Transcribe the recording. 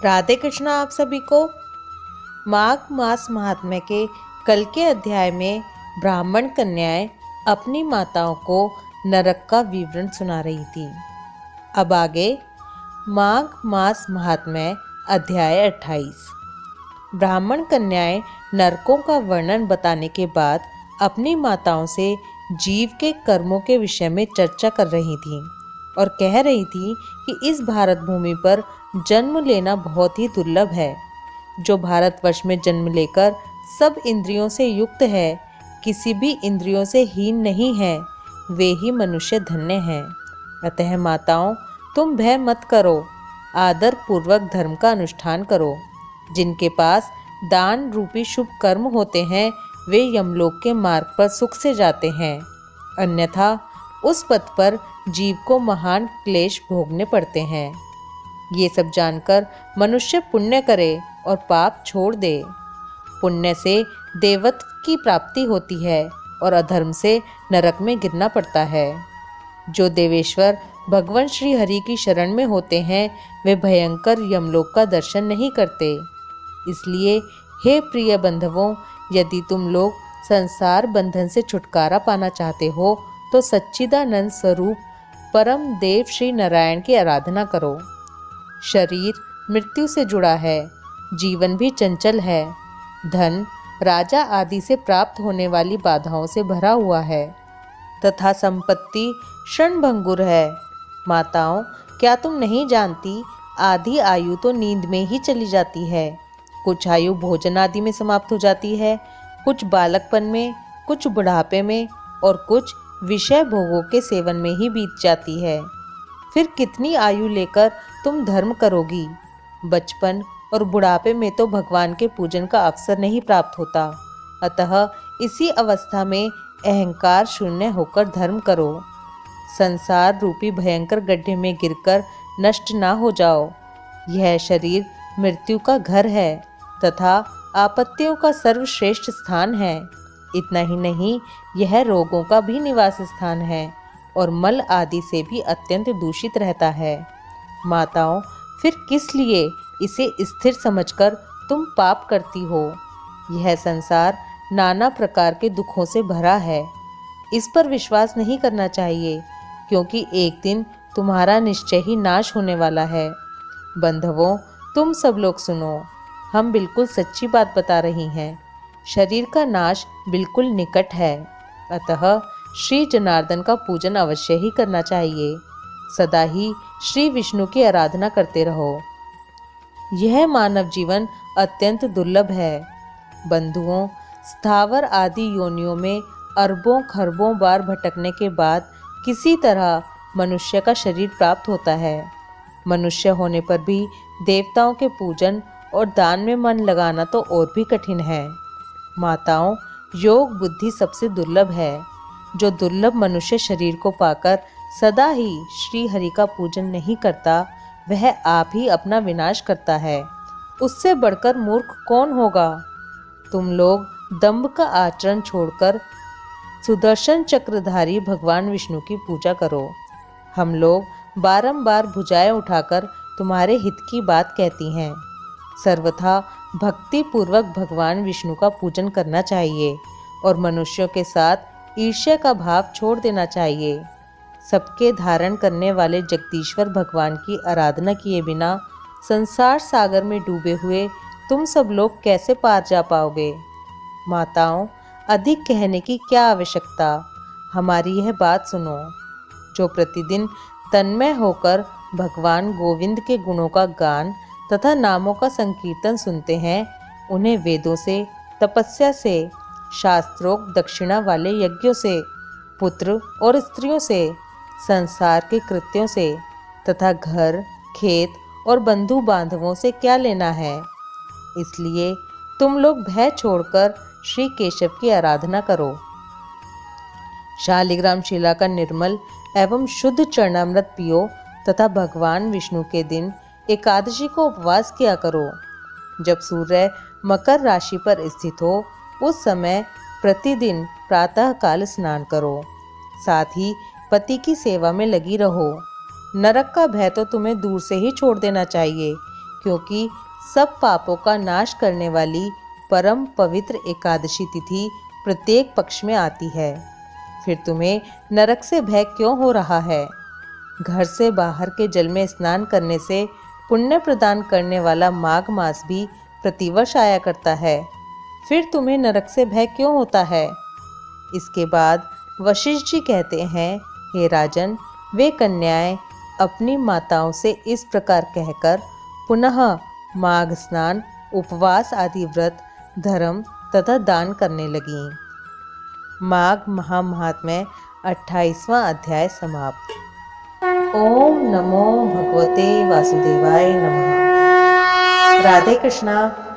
राधे कृष्णा आप सभी को। माघ मास महात्म्य के कल के अध्याय में ब्राह्मण कन्याएं अपनी माताओं को नरक का विवरण सुना रही थी। अब आगे माघ मास महात्म्य अध्याय 28। ब्राह्मण कन्याएं नरकों का वर्णन बताने के बाद अपनी माताओं से जीव के कर्मों के विषय में चर्चा कर रही थीं और कह रही थी कि इस भारत भूमि पर जन्म लेना बहुत ही दुर्लभ है। जो भारतवर्ष में जन्म लेकर सब इंद्रियों से युक्त है, किसी भी इंद्रियों से हीन नहीं है, वे ही मनुष्य धन्य हैं। अतः माताओं, तुम भय मत करो, आदर पूर्वक धर्म का अनुष्ठान करो। जिनके पास दान रूपी शुभ कर्म होते हैं, वे यमलोक के मार्ग पर सुख से जाते हैं, अन्यथा उस पथ पर जीव को महान क्लेश भोगने पड़ते हैं। ये सब जानकर मनुष्य पुण्य करे और पाप छोड़ दे। पुण्य से देवत्व की प्राप्ति होती है और अधर्म से नरक में गिरना पड़ता है। जो देवेश्वर भगवान श्री हरि की शरण में होते हैं, वे भयंकर यमलोक का दर्शन नहीं करते। इसलिए हे प्रिय बंधवों, यदि तुम लोग संसार बंधन से छुटकारा पाना चाहते हो तो सच्चिदानंद स्वरूप परम देव श्री नारायण की आराधना करो। शरीर मृत्यु से जुड़ा है, जीवन भी चंचल है, धन राजा आदि से प्राप्त होने वाली बाधाओं से भरा हुआ है तथा संपत्ति क्षणभंगुर है। माताओं, क्या तुम नहीं जानती, आधी आयु तो नींद में ही चली जाती है। कुछ आयु भोजन आदि में समाप्त हो जाती है, कुछ बालकपन में, कुछ बुढ़ापे में और कुछ विषय भोगों के सेवन में ही बीत जाती है। फिर कितनी आयु लेकर तुम धर्म करोगी। बचपन और बुढ़ापे में तो भगवान के पूजन का अवसर नहीं प्राप्त होता, अतः इसी अवस्था में अहंकार शून्य होकर धर्म करो। संसार रूपी भयंकर गड्ढे में गिरकर नष्ट ना हो जाओ। यह शरीर मृत्यु का घर है तथा आपत्तियों का सर्वश्रेष्ठ स्थान है। इतना ही नहीं, यह रोगों का भी निवास स्थान है और मल आदि से भी अत्यंत दूषित रहता है। माताओं, फिर किस लिए इसे स्थिर समझकर तुम पाप करती हो। यह संसार नाना प्रकार के दुखों से भरा है। इस पर विश्वास नहीं करना चाहिए, क्योंकि एक दिन तुम्हारा निश्चय ही नाश होने वाला है। बंधवों, तुम सब लोग सुनो, हम बिल्कुल सच्ची बात बता रही हैं। शरीर का नाश बिल्कुल निकट है, अतः श्री जनार्दन का पूजन अवश्य ही करना चाहिए। सदा ही श्री विष्णु की आराधना करते रहो। यह मानव जीवन अत्यंत दुर्लभ है। बंधुओं, स्थावर आदि योनियों में अरबों खरबों बार भटकने के बाद किसी तरह मनुष्य का शरीर प्राप्त होता है। मनुष्य होने पर भी देवताओं के पूजन और दान में मन लगाना तो और भी कठिन है। माताओं, योग बुद्धि सबसे दुर्लभ है। जो दुर्लभ मनुष्य शरीर को पाकर सदा ही श्री हरि का पूजन नहीं करता, वह आप ही अपना विनाश करता है। उससे बढ़कर मूर्ख कौन होगा। तुम लोग दंभ का आचरण छोड़कर सुदर्शन चक्रधारी भगवान विष्णु की पूजा करो। हम लोग बारंबार भुजाएं उठाकर तुम्हारे हित की बात कहती हैं। सर्वथा भक्ति पूर्वक भगवान विष्णु का पूजन करना चाहिए और मनुष्यों के साथ ईर्ष्या का भाव छोड़ देना चाहिए। सबके धारण करने वाले जगदीश्वर भगवान की आराधना किए बिना संसार सागर में डूबे हुए तुम सब लोग कैसे पार जा पाओगे। माताओं, अधिक कहने की क्या आवश्यकता, हमारी यह बात सुनो। जो प्रतिदिन तन्मय होकर भगवान गोविंद के गुणों का गान तथा नामों का संकीर्तन सुनते हैं, उन्हें वेदों से, तपस्या से, शास्त्रोक्त दक्षिणा वाले यज्ञों से, पुत्र और स्त्रियों से, संसार के कृत्यों से तथा घर, खेत और बंधु बांधवों से क्या लेना है। इसलिए तुम लोग भय छोड़कर श्री केशव की आराधना करो। शालिग्राम शिला का निर्मल एवं शुद्ध चरणामृत पियो तथा भगवान विष्णु के दिन एकादशी को उपवास किया करो। जब सूर्य मकर राशि पर स्थित हो, उस समय प्रतिदिन प्रातः काल स्नान करो। साथ ही पति की सेवा में लगी रहो। नरक का भय तो तुम्हें दूर से ही छोड़ देना चाहिए, क्योंकि सब पापों का नाश करने वाली परम पवित्र एकादशी तिथि प्रत्येक पक्ष में आती है। फिर तुम्हें नरक से भय क्यों हो रहा है? घर से बाहर के जल में स्नान करने से पुण्य प्रदान करने वाला माघ मास भी प्रतिवर्ष आया करता है। फिर तुम्हें नरक से भय क्यों होता है? इसके बाद वशिष्ठ जी कहते हैं, हे राजन, वे कन्याएं अपनी माताओं से इस प्रकार कहकर पुनः माघ स्नान, उपवास आदि व्रत, धर्म तथा दान करने लगीं। माघ महात्म्य 28वां अध्याय समाप्त। ओम नमो भगवते वासुदेवाय नमः। राधे कृष्णा।